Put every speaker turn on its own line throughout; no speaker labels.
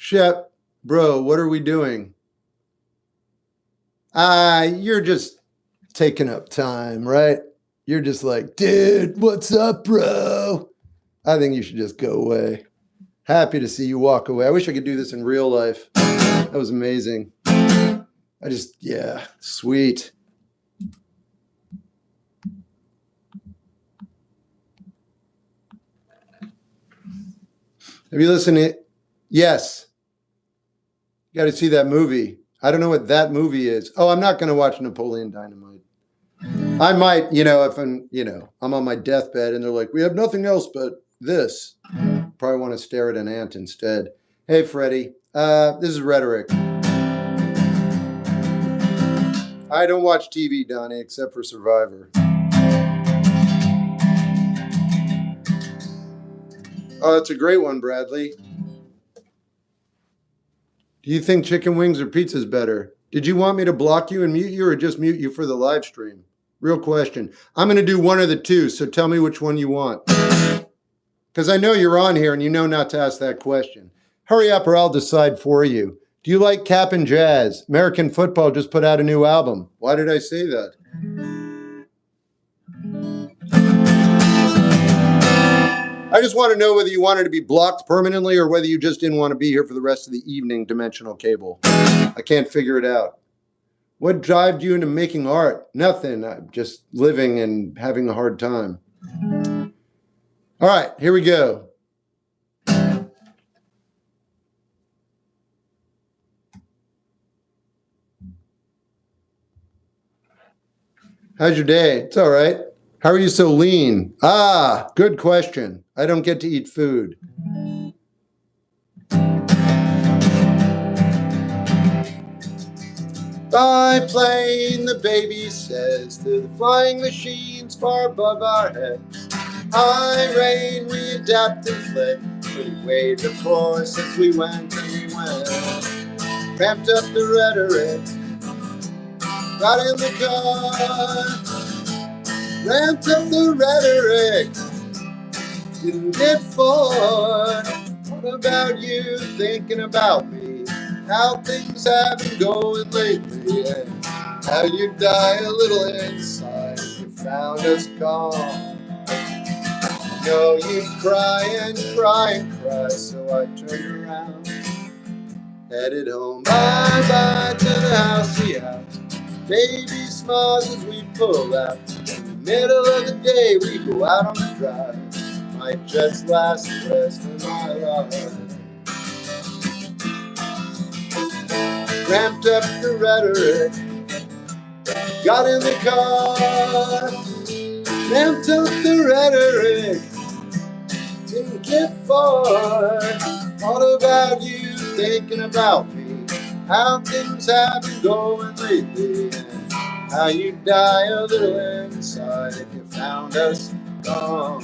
Shep, bro, what are we doing? You're just taking up time, right? You're just like, dude, what's up, bro? I think you should just go away. Happy to see you walk away. I wish I could do this in real life. That was amazing. Yeah, sweet. Have you listened to it? Yes. You got to see that movie. I don't know what that movie is. Oh, I'm not going to watch Napoleon Dynamite. I might, if I'm on my deathbed and they're like, we have nothing else but this. Probably want to stare at an ant instead. Hey, Freddie. This is Rhetoric. I don't watch TV, Donnie, except for Survivor. Oh, that's a great one, Bradley. Do you think chicken wings or pizza's better? Did you want me to block you and mute you or just mute you for the live stream? Real question. I'm going to do one of the two, so tell me which one you want. Because I know you're on here and you know not to ask that question. Hurry up or I'll decide for you. Do you like Cap and Jazz? American football just put out a new album. Why did I say that? I just want to know whether you wanted to be blocked permanently or whether you just didn't want to be here for the rest of the evening, Dimensional Cable. I can't figure it out. What drived you into making art? Nothing. I'm just living and having a hard time. All right, here we go. How's your day? It's all right. How are you so lean? Good question. I don't get to eat food. Biplane, the baby says, to the flying machines far above our heads. High rain, we adapt and fled, but we waved of course since we went and we went. Ramped up the rhetoric, got in the car. Ramped up the rhetoric, didn't get bored. What about you thinking about me? How things have been going lately, and how you die a little inside. You found us gone. I know you cry and cry and cry, so I turned around, headed home. Bye bye to the housey house. Baby smiles as we pull out. In the middle of the day, we go out on the drive. Might just last the rest of my life. Ramped up the rhetoric, got in the car. Ramped up the rhetoric, didn't get far. Thought about you, thinking about me, how things have been going lately, and how you die a little inside if you found us gone.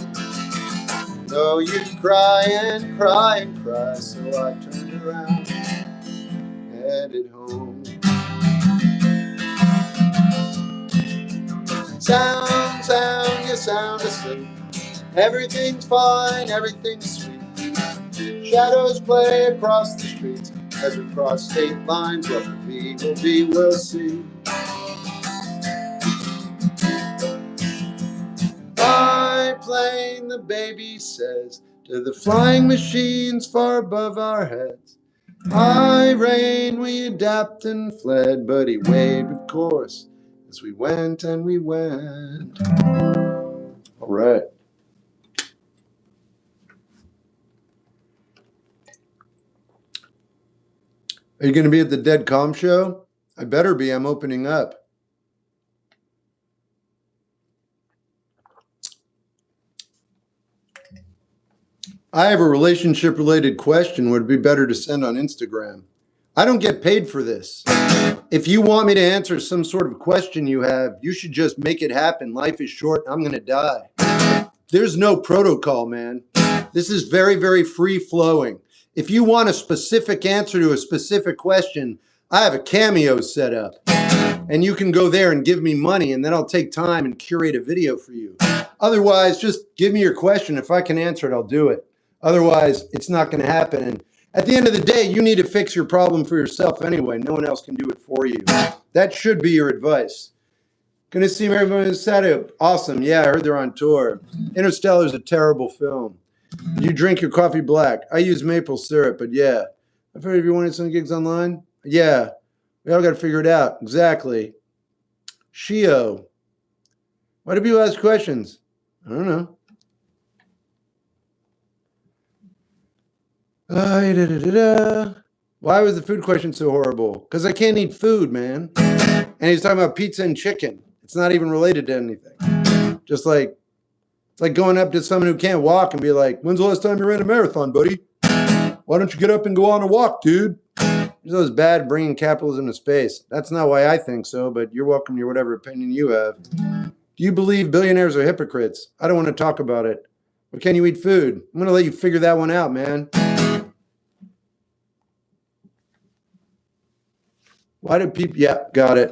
No, you'd cry and cry and cry, so I turned around, headed home. Sound, you sound asleep. Everything's fine, everything's sweet. Shadows play across the streets as we cross state lines. What will be, we'll see. Biplane, the baby says, to the flying machines far above our heads. High rain, we adapt and fled, but he waved, of course, as we went and we went. All right. Are you going to be at the Dead Calm show? I better be. I'm opening up. I have a relationship-related question. Would it be better to send on Instagram? I don't get paid for this. If you want me to answer some sort of question you have, you should just make it happen. Life is short. I'm going to die. There's no protocol, man. This is very, very free-flowing. If you want a specific answer to a specific question, I have a Cameo set up. And you can go there and give me money, and then I'll take time and curate a video for you. Otherwise, just give me your question. If I can answer it, I'll do it. Otherwise, it's not going to happen. At the end of the day, you need to fix your problem for yourself anyway. No one else can do it for you. That should be your advice. Gonna see Mary Saturday. Awesome. Yeah, I heard they're on tour. Interstellar is a terrible film. You drink your coffee black. I use maple syrup, but yeah. I've heard if you wanted some gigs online. Yeah. We all got to figure it out. Exactly. Shio. Why do people ask questions? I don't know. Why was the food question so horrible? Because I can't eat food, man. And he's talking about pizza and chicken. It's not even related to anything. Just like, it's like going up to someone who can't walk and be like, when's the last time you ran a marathon, buddy? Why don't you get up and go on a walk, dude? It's always bad bringing capitalism to space. That's not why I think so, but you're welcome to your whatever opinion you have. Do you believe billionaires are hypocrites? I don't want to talk about it. But can you eat food? I'm going to let you figure that one out, man. Why do people... Yeah, got it.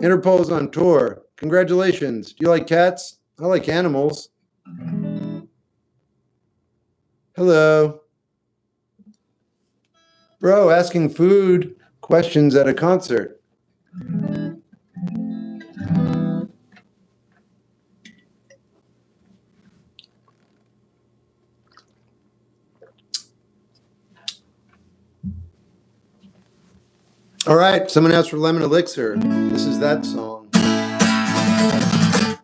Interpol's on tour. Congratulations. Do you like cats? I like animals. Hello. Bro, asking food questions at a concert. All right, someone asked for Lemon Elixir. This is that song.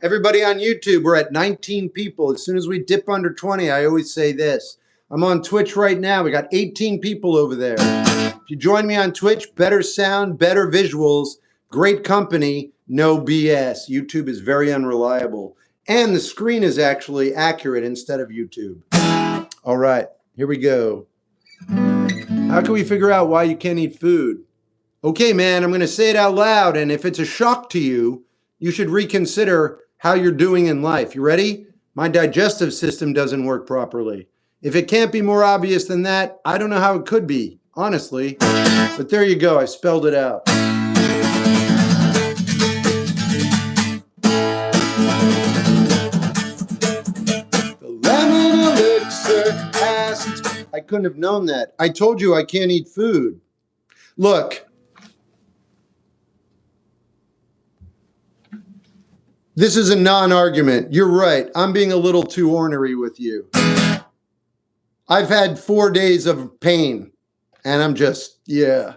Everybody on YouTube, we're at 19 people. As soon as we dip under 20, I always say this. I'm on Twitch right now. We got 18 people over there. If you join me on Twitch, better sound, better visuals, great company, no BS. YouTube is very unreliable. And the screen is actually accurate instead of YouTube. All right, here we go. How can we figure out why you can't eat food? Okay, man, I'm going to say it out loud. And if it's a shock to you, you should reconsider how you're doing in life. You ready? My digestive system doesn't work properly. If it can't be more obvious than that, I don't know how it could be, honestly. But there you go. I spelled it out. The lemon elixir asked. I couldn't have known that. I told you I can't eat food. Look. This is a non-argument. You're right. I'm being a little too ornery with you. I've had 4 days of pain, and I'm just, yeah.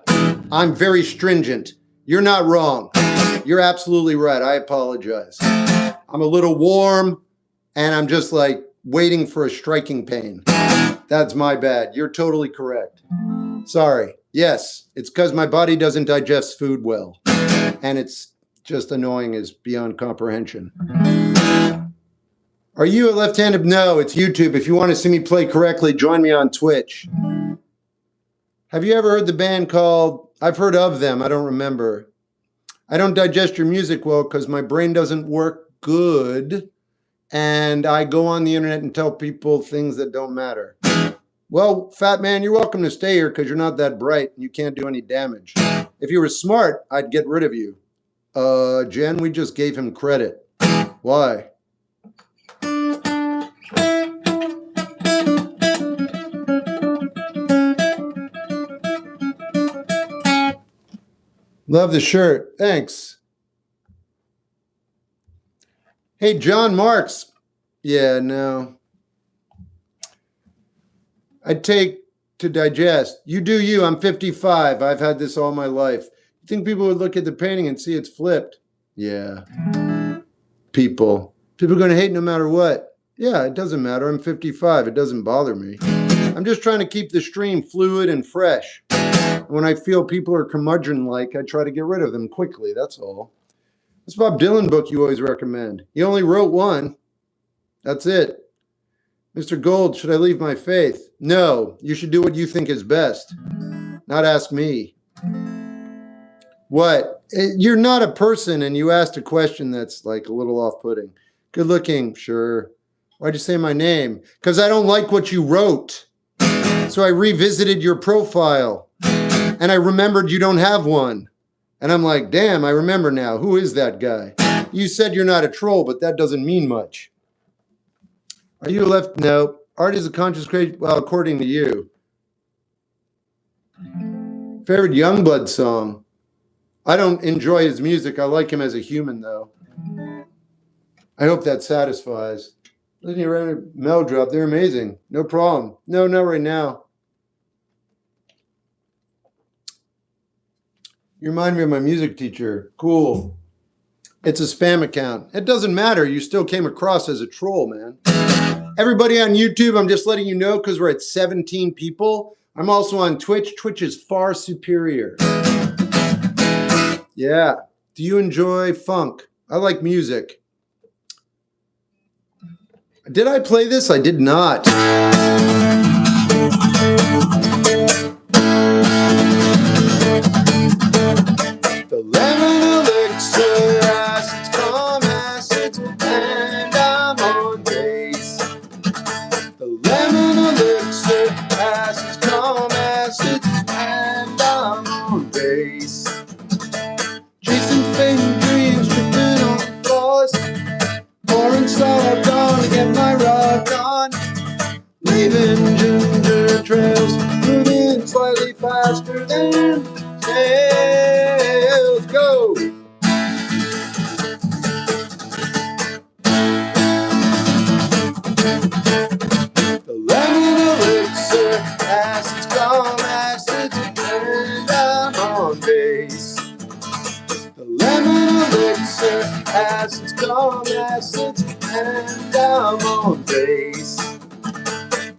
I'm very stringent. You're not wrong. You're absolutely right. I apologize. I'm a little warm, and I'm just like waiting for a striking pain. That's my bad. You're totally correct. Sorry. Yes, it's because my body doesn't digest food well, and it's just annoying is beyond comprehension. Are you a left-handed? No, it's YouTube. If you want to see me play correctly, join me on Twitch. Have you ever heard the band called... I've heard of them. I don't remember. I don't digest your music well because my brain doesn't work good, and I go on the internet and tell people things that don't matter. Well, fat man, you're welcome to stay here because you're not that bright and you can't do any damage. If you were smart, I'd get rid of you. Jen, we just gave him credit. Why? Love the shirt. Thanks. Hey, John Marks. Yeah, no. I'd take to digest. You do you. I'm 55. I've had this all my life. You think people would look at the painting and see it's flipped? Yeah. People are going to hate no matter what. Yeah, it doesn't matter. I'm 55. It doesn't bother me. I'm just trying to keep the stream fluid and fresh. When I feel people are curmudgeon-like, I try to get rid of them quickly. That's all. This Bob Dylan book you always recommend. He only wrote one. That's it. Mr. Gold, should I leave my faith? No, you should do what you think is best. Not ask me. What? You're not a person, and you asked a question that's like a little off-putting. Good looking, sure. Why'd you say my name? Because I don't like what you wrote. So I revisited your profile, and I remembered you don't have one. And I'm like, damn, I remember now. Who is that guy? You said you're not a troll, but that doesn't mean much. Are you left? No. Art is a conscious creation. Well, according to you. Favorite Youngblood song? I don't enjoy his music. I like him as a human, though. I hope that satisfies. Listen, you ran a Mel drop. They're amazing. No problem. No, not right now. You remind me of my music teacher. Cool. It's a spam account. It doesn't matter. You still came across as a troll, man. Everybody on YouTube, I'm just letting you know because we're at 17 people. I'm also on Twitch. Twitch is far superior. Yeah. Do you enjoy funk? I like music. Did I play this? I did not. The lemon elixir, acids, calm acids, and I'm on base. The lemon elixir, acids, calm acids, and I'm on base. Chasing fading dreams, tripping on floors, pouring star dawn to get my rock on. Leaving ginger trails, moving slightly faster than snails. Go! The lemon elixir, acids, calm acids, and I'm on base. The lemon elixir, acids, calm acids, and I'm on base.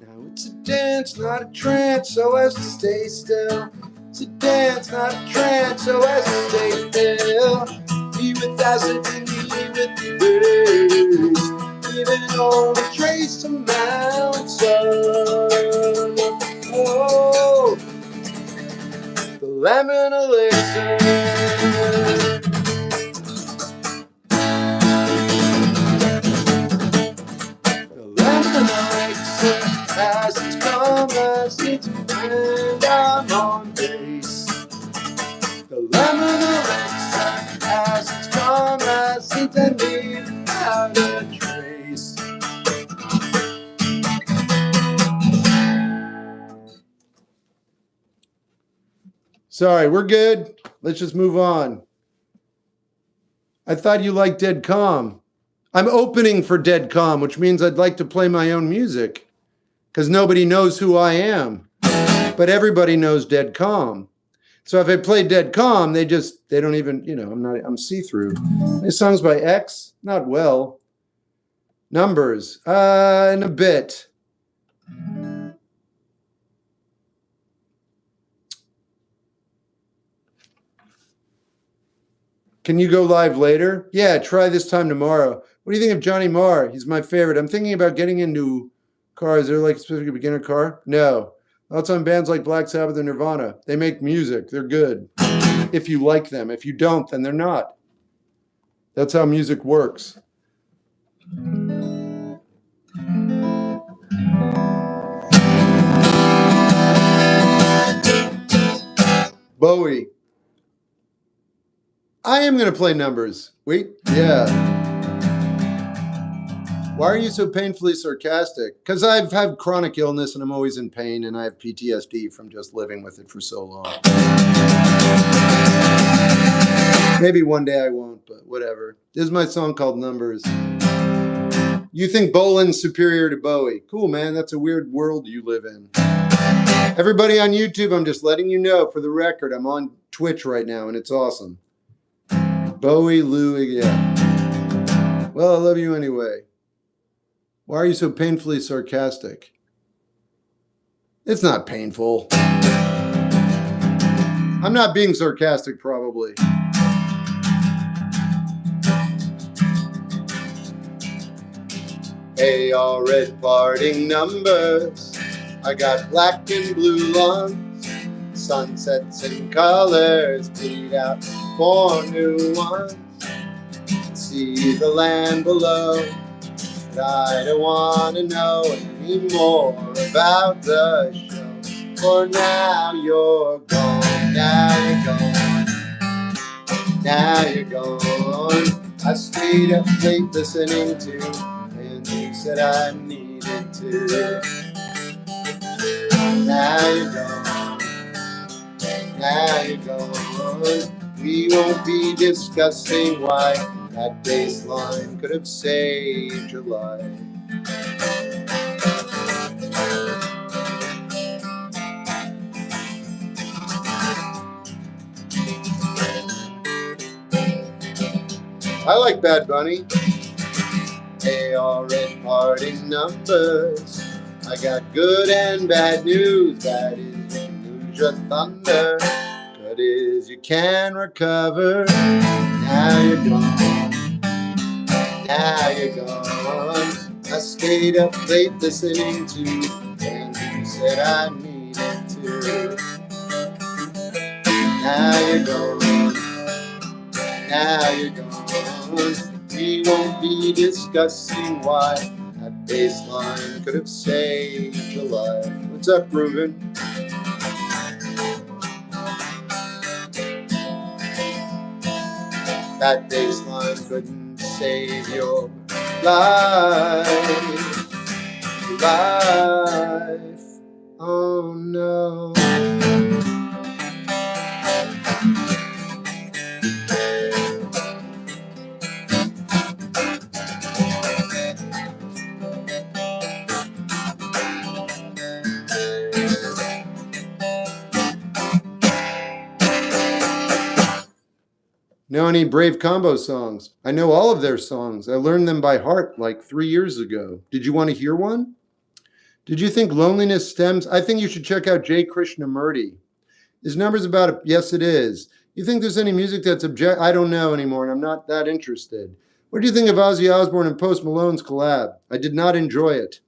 Now it's a dance, not a trance, so as to stay still. It's a dance, not a trance, so as to stay still. Me with acid and me with the bass. Even on a trace amounts of, oh, the lemon elixir. The lemon elixir, acids, calm acids, and I'm on base. The lemon elixir, acids, calm acids, and leave without a trace. Sorry, we're good. Let's just move on. I thought you liked Dead Calm. I'm opening for Dead Calm, which means I'd like to play my own music because nobody knows who I am, but everybody knows Dead Calm. So if I play Dead Calm, they don't even, I'm see-through. This song's by X, not well. Numbers, in a bit. Can you go live later? Yeah, try this time tomorrow. What do you think of Johnny Marr? He's my favorite. I'm thinking about getting into cars. Is there like a specific beginner car? No. Lots on bands like Black Sabbath and Nirvana. They make music. They're good. If you like them. If you don't, then they're not. That's how music works. Bowie. I am going to play numbers. Wait, yeah. Why are you so painfully sarcastic? Because I've had chronic illness and I'm always in pain and I have PTSD from just living with it for so long. Maybe one day I won't, but whatever. This is my song called Numbers. You think Boland's superior to Bowie. Cool, man. That's a weird world you live in. Everybody on YouTube, I'm just letting you know, for the record, I'm on Twitch right now and it's awesome. Bowie, Louie, yeah. Well, I love you anyway. Why are you so painfully sarcastic? It's not painful. I'm not being sarcastic, probably. Hey, all red parting numbers. I got black and blue lungs. Sunsets and colors bleed out for new ones. See the land below. But I don't want to know anymore about the show. For now you're gone, now you're gone, now you're gone. I stayed up late listening to, and you said I needed to. Now you're gone, you going? We won't be discussing why that bass line could have saved your life. I like Bad Bunny. They are in parting numbers. I got good and bad news. Bad is you can lose your thunder. Good is you can recover. Now you're gone. Now you're gone. I stayed up late listening to things you said I needed to. Now you're gone. Now you're gone. We won't be discussing why that bass line could have saved your life. What's up, Ruben? That bass line couldn't save your life. Life. Oh no. Know any Brave Combo songs? I know all of their songs. I learned them by heart like 3 years ago. Did you want to hear one? Did you think loneliness stems? I think you should check out J. Krishnamurti. His number's about it. Yes, it is. You think there's any music that's I don't know anymore, and I'm not that interested. What do you think of Ozzy Osbourne and Post Malone's collab? I did not enjoy it.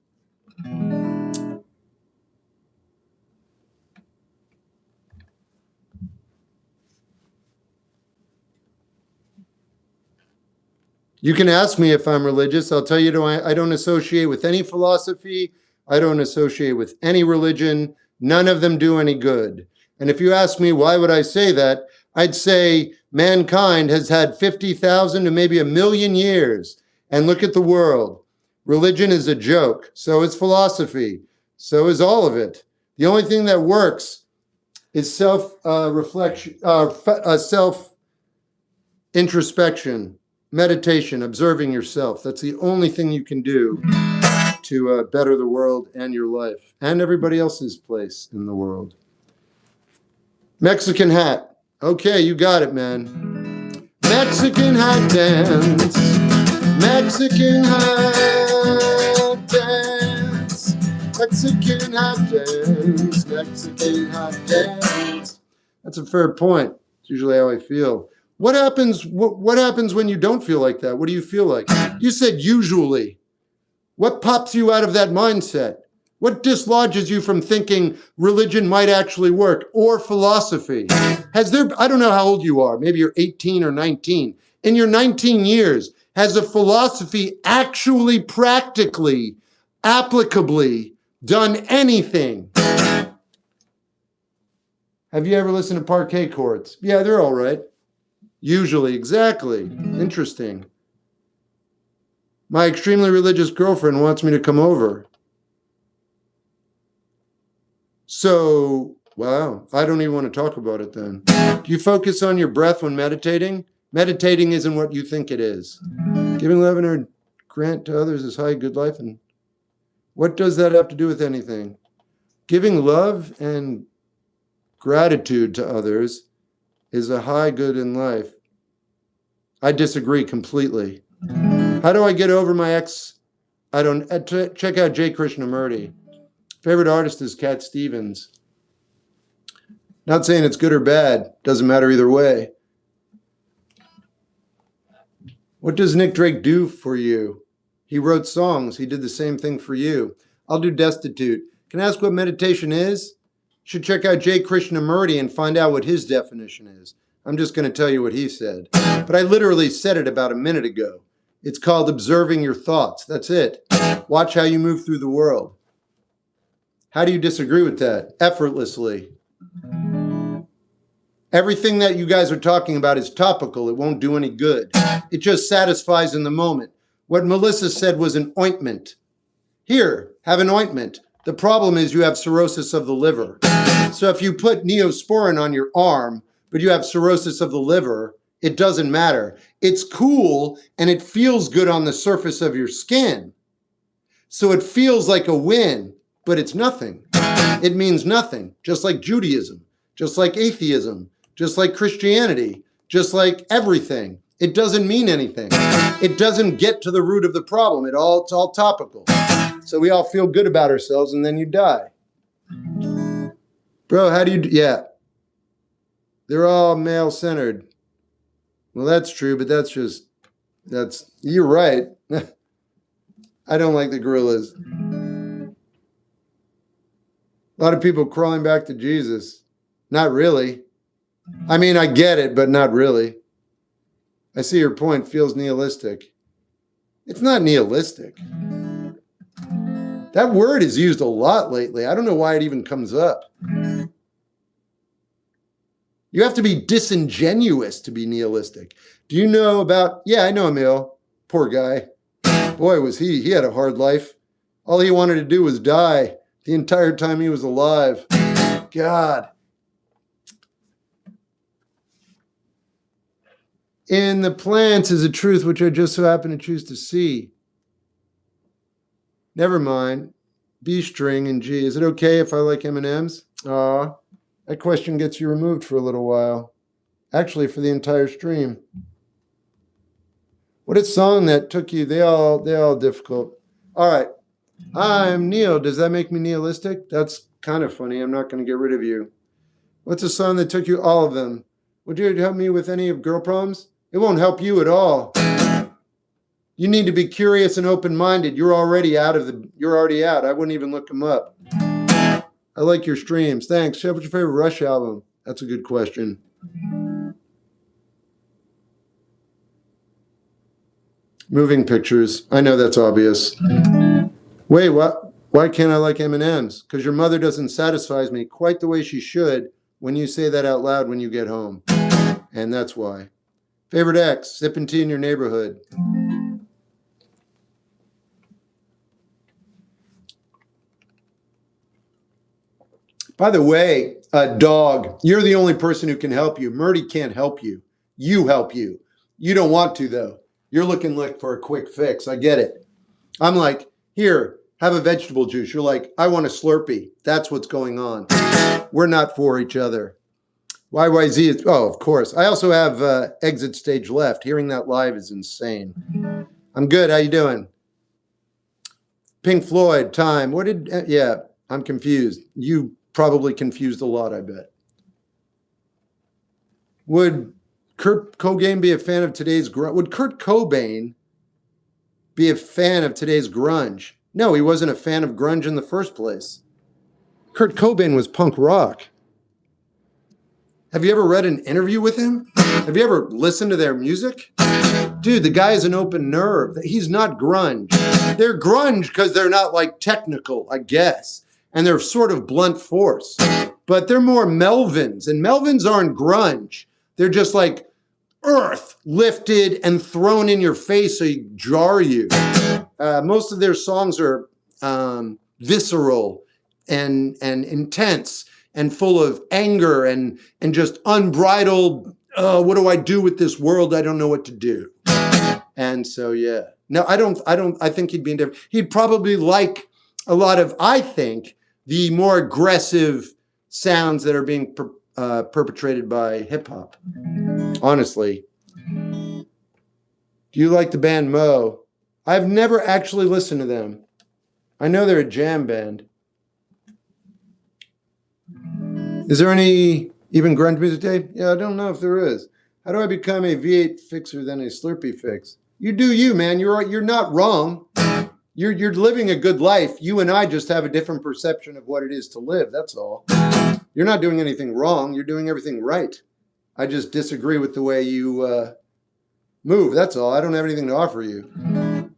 You can ask me if I'm religious. I'll tell you, I don't associate with any philosophy. I don't associate with any religion. None of them do any good. And if you ask me why would I say that, I'd say mankind has had 50,000 to maybe 1 million years. And look at the world. Religion is a joke. So is philosophy. So is all of it. The only thing that works is self-reflection, self-introspection. Meditation, observing yourself. That's the only thing you can do to better the world and your life and everybody else's place in the world. Mexican hat. Okay, you got it, man. Mexican hat dance. Mexican hat dance. Mexican hat dance. Mexican hat dance. That's a fair point. It's usually how I feel. What happens when you don't feel like that? What do you feel like? You said usually. What pops you out of that mindset? What dislodges you from thinking religion might actually work or philosophy? I don't know how old you are. Maybe you're 18 or 19. In your 19 years, has a philosophy actually practically, applicably done anything? Have you ever listened to parquet chords? Yeah, they're all right. Usually, exactly. Interesting. My extremely religious girlfriend wants me to come over. So, wow, I don't even want to talk about it then. Do you focus on your breath when meditating? Meditating isn't what you think it is. Giving love and grant to others is high good life. And what does that have to do with anything? Giving love and gratitude to others is a high good in life. I disagree completely. How do I get over my ex? Check out J. Krishnamurti. Favorite artist is Cat Stevens. Not saying it's good or bad. Doesn't matter either way. What does Nick Drake do for you? He wrote songs. He did the same thing for you. I'll do Destitute. Can I ask what meditation is? Should check out J. Krishnamurti and find out what his definition is. I'm just going to tell you what he said. But I literally said it about a minute ago. It's called observing your thoughts. That's it. Watch how you move through the world. How do you disagree with that? Effortlessly. Everything that you guys are talking about is topical. It won't do any good. It just satisfies in the moment. What Melissa said was an ointment. Here, have an ointment. The problem is you have cirrhosis of the liver. So if you put Neosporin on your arm, but you have cirrhosis of the liver, it doesn't matter. It's cool and it feels good on the surface of your skin. So it feels like a win, but it's nothing. It means nothing, just like Judaism, just like atheism, just like Christianity, just like everything. It doesn't mean anything. It doesn't get to the root of the problem. It's all topical. So we all feel good about ourselves and then you die. Bro, how do you, yeah. They're all male-centered. Well, that's true, but you're right. I don't like the gorillas. A lot of people crawling back to Jesus. Not really. I mean, I get it, but not really. I see your point. Feels nihilistic. It's not nihilistic. That word is used a lot lately. I don't know why it even comes up. You have to be disingenuous to be nihilistic. Do you know about, yeah, I know Emil. Poor guy. Boy, was he had a hard life. All he wanted to do was die the entire time he was alive. God. In the plants is a truth which I just so happen to choose to see. Never mind. B string and G. Is it okay if I like M&Ms? Aw, that question gets you removed for a little while. Actually, for the entire stream. What a song that took you. They all difficult. All right. I'm Neil. Does that make me nihilistic? That's kind of funny. I'm not going to get rid of you. What's a song that took you? All of them. Would you help me with any of girl problems? It won't help you at all. You need to be curious and open-minded. You're already out. I wouldn't even look them up. I like your streams. Thanks. What's your favorite Rush album? That's a good question. Moving pictures. I know that's obvious. Wait, what? Why can't I like M&Ms? Because your mother doesn't satisfy me quite the way she should when you say that out loud when you get home. And that's why. Favorite X, sipping tea in your neighborhood. By the way, dog, you're the only person who can help you. Murdy can't help you. You help you. You don't want to, though. You're looking like for a quick fix. I get it. I'm like, here, have a vegetable juice. You're like, I want a Slurpee. That's what's going on. We're not for each other. YYZ is, oh, of course. I also have exit stage left. Hearing that live is insane. I'm good. How you doing? Pink Floyd, Time. Yeah, I'm confused. You probably confused a lot, I bet. Would Kurt Cobain be a fan of today's grunge? Would Kurt Cobain be a fan of today's grunge? No, he wasn't a fan of grunge in the first place. Kurt Cobain was punk rock. Have you ever read an interview with him? Have you ever listened to their music? Dude, the guy is an open nerve. He's not grunge. They're grunge because they're not like technical, I guess. And they're sort of blunt force. But they're more Melvins. And Melvins aren't grunge. They're just like earth lifted and thrown in your face so you jar you. Most of their songs are visceral and intense and full of anger and just unbridled, what do I do with this world? I don't know what to do. And so, yeah. No, I think he'd be indifferent. He'd probably like a lot of, I think, the more aggressive sounds that are being perpetrated by hip hop. Honestly. Do you like the band Mo? I've never actually listened to them. I know they're a jam band. Is there any even grunge music today? Yeah, I don't know if there is. How do I become a V8 fixer than a Slurpee fix? You do you, man. You're not wrong. You're living a good life. You and I just have a different perception of what it is to live. That's all. You're not doing anything wrong. You're doing everything right. I just disagree with the way you move. That's all. I don't have anything to offer you.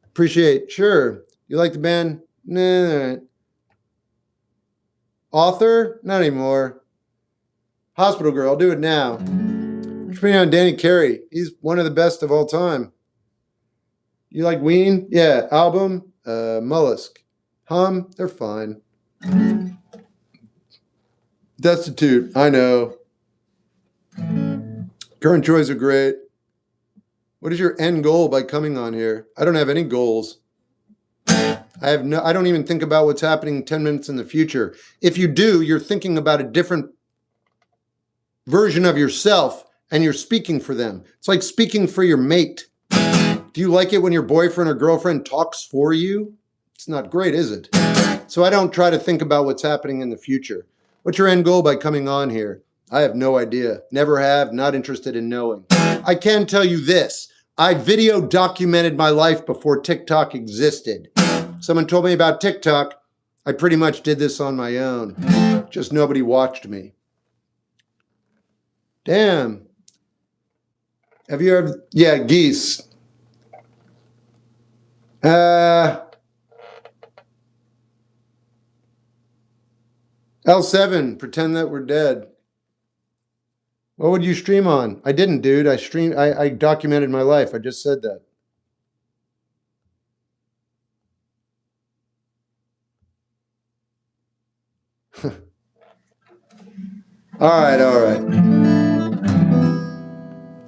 Appreciate. Sure. You like the band? Nah. Author? Not anymore. Hospital Girl. I'll do it now. What's your opinion on Danny Carey? He's one of the best of all time. You like Ween? Yeah. Album? Mollusk. Hum? They're fine. Destitute. I know. Current joys are great. What is your end goal by coming on here? I don't have any goals. I don't even think about what's happening 10 minutes in the future. If you do, you're thinking about a different version of yourself and you're speaking for them. It's like speaking for your mate. Do you like it when your boyfriend or girlfriend talks for you? It's not great, is it? So I don't try to think about what's happening in the future. What's your end goal by coming on here? I have no idea. Never have, not interested in knowing. I can tell you this. I video documented my life before TikTok existed. Someone told me about TikTok. I pretty much did this on my own. Just nobody watched me. Damn. Have you ever... Yeah, geese. L7, pretend that we're dead. What would you stream on? I didn't, dude. I documented my life. I just said that. All right.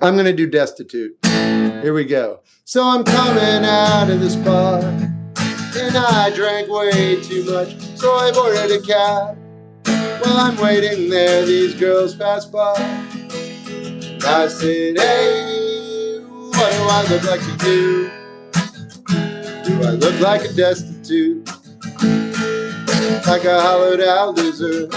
I'm going to do Destitute. Here we go. So I'm coming out of this bar, and I drank way too much, so I boarded a cab. While I'm waiting there, these girls pass by. I said, hey, what do I look like to you? Do I look like a destitute? Like a hollowed out loser?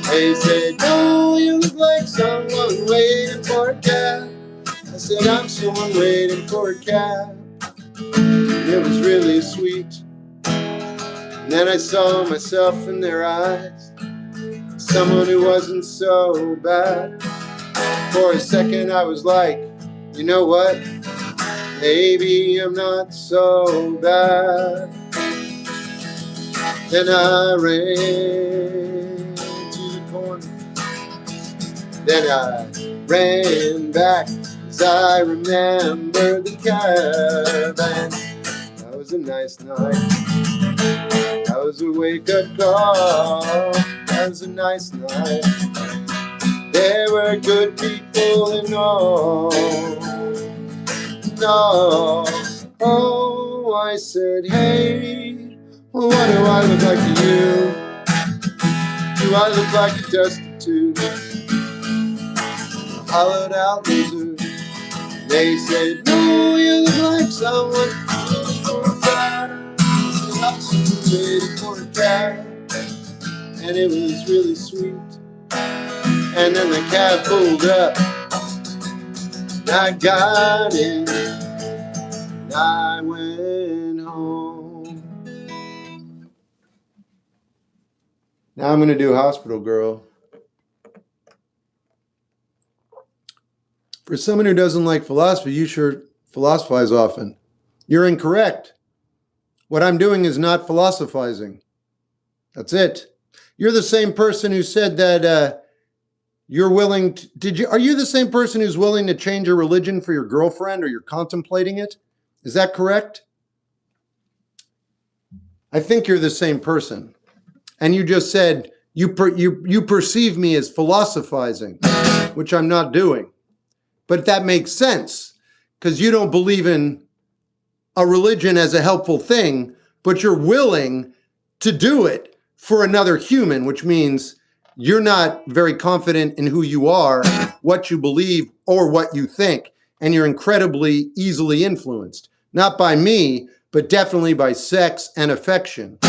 They said, no, you look like someone waiting for a cab. I said, I'm someone waiting for a cab. It was really sweet. And then I saw myself in their eyes, someone who wasn't so bad. For a second I was like, you know what? Maybe I'm not so bad. Then I ran to the corner. Then I ran back as I remembered the cab. And that was a nice night. That was a wake-up call. That was a nice night. There were good people and all. No. Oh, I said, hey, well, what do I look like to you? Do I look like a destitute, hollowed out loser? They said, no, you look like someone waiting for a cab. And it was really sweet. And then the cab pulled up. I got in. And I went home. Now I'm going to do Hospital Girl. For someone who doesn't like philosophy, you sure philosophize often. You're incorrect. What I'm doing is not philosophizing. That's it. You're the same person who said that you're willing to, are you the same person who's willing to change your religion for your girlfriend, or you're contemplating it? Is that correct? I think you're the same person. And you just said you perceive me as philosophizing, which I'm not doing. But that makes sense, because you don't believe in a religion as a helpful thing, but you're willing to do it for another human, which means you're not very confident in who you are, what you believe, or what you think, and you're incredibly easily influenced. Not by me, but definitely by sex and affection.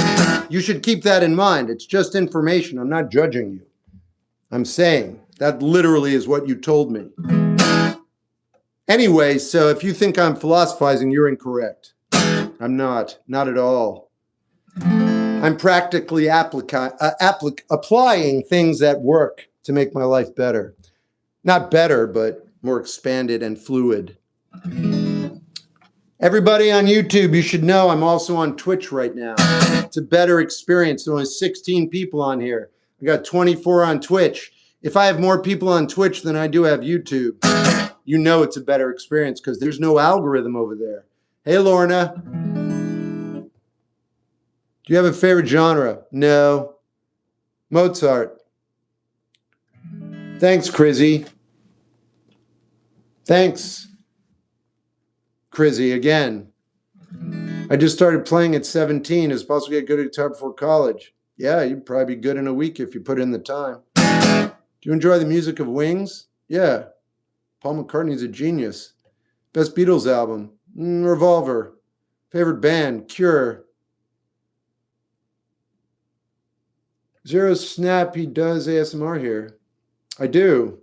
You should keep that in mind. It's just information. I'm not judging you. I'm saying that literally is what you told me. Anyway, so if you think I'm philosophizing, you're incorrect. I'm not at all. I'm practically applying things that work to make my life better. Not better, but more expanded and fluid. Everybody on YouTube, you should know I'm also on Twitch right now. It's a better experience. There's only 16 people on here. I got 24 on Twitch. If I have more people on Twitch than I do have YouTube, you know it's a better experience because there's no algorithm over there. Hey, Lorna. Do you have a favorite genre? No. Mozart. Thanks, Crizzy. Thanks, Crizzy, again. I just started playing at 17. It's possible to get good at guitar before college. Yeah, you'd probably be good in a week if you put in the time. Do you enjoy the music of Wings? Yeah. Paul McCartney's a genius. Best Beatles album? Revolver. Favorite band? Cure. Zero Snap, he does ASMR here. I do.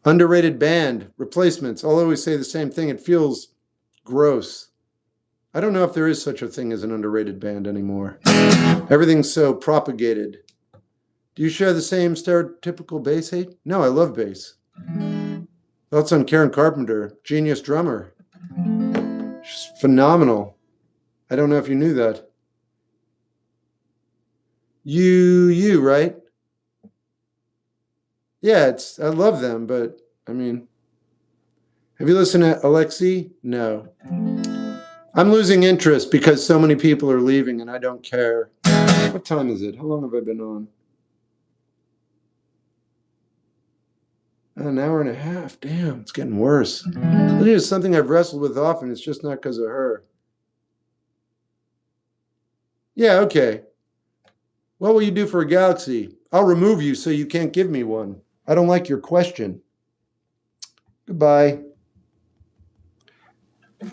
Underrated band. Replacements. I'll always say the same thing. It feels gross. I don't know if there is such a thing as an underrated band anymore. Everything's so propagated. Do you share the same stereotypical bass hate? No, I love bass. Thoughts on Karen Carpenter? Genius drummer. She's phenomenal. I don't know if you knew that. You, right? Yeah, I love them, but I mean, have you listened to Alexi? No. I'm losing interest because so many people are leaving and I don't care. What time is it? How long have I been on? An hour and a half. Damn, it's getting worse. It is something I've wrestled with often. It's just not because of her. Yeah, okay. What will you do for a galaxy? I'll remove you so you can't give me one. I don't like your question. Goodbye.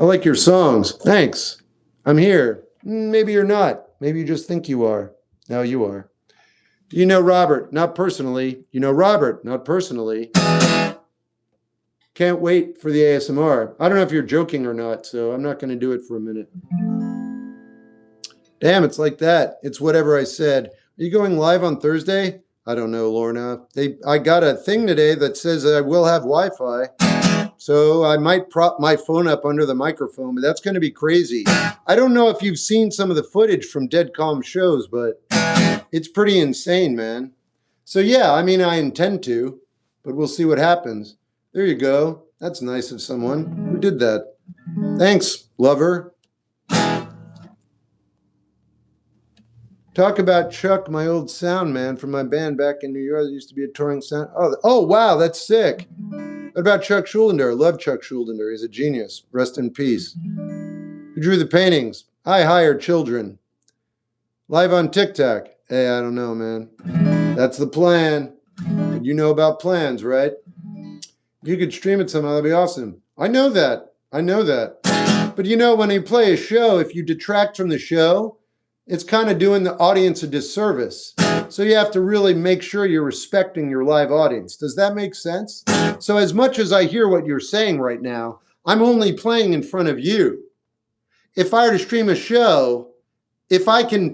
I like your songs. Thanks. I'm here. Maybe you're not. Maybe you just think you are. Now you are. Do you know Robert? Not personally. You know Robert? Not personally. Can't wait for the ASMR. I don't know if you're joking or not, so I'm not going to do it for a minute. Damn, it's like that. It's whatever I said. Are you going live on Thursday? I don't know, Lorna. I got a thing today that says I will have Wi-Fi. So I might prop my phone up under the microphone, but that's going to be crazy. I don't know if you've seen some of the footage from Dead Calm shows, but it's pretty insane, man. So yeah, I mean, I intend to, but we'll see what happens. There you go. That's nice of someone. Who did that? Thanks, lover. Talk about Chuck, my old sound man from my band back in New York. There used to be a touring sound. Oh, wow, that's sick. What about Chuck Schuldiner? I love Chuck Schuldiner. He's a genius. Rest in peace. Who drew the paintings? I hired children. Live on TikTok. Hey, I don't know, man. That's the plan. But you know about plans, right? If you could stream it somehow, that'd be awesome. I know that. I know that. But you know, when you play a show, if you detract from the show, it's kind of doing the audience a disservice. So you have to really make sure you're respecting your live audience. Does that make sense? So as much as I hear what you're saying right now, I'm only playing in front of you. If I were to stream a show, if I can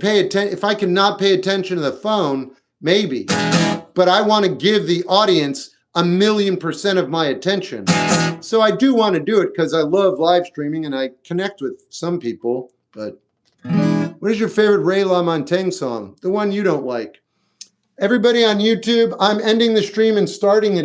not pay attention to the phone, maybe. But I want to give the audience 1,000,000% of my attention. So I do want to do it because I love live streaming and I connect with some people, but what is your favorite Ray LaMontagne song? The one you don't like. Everybody on YouTube, I'm ending the stream and starting it again.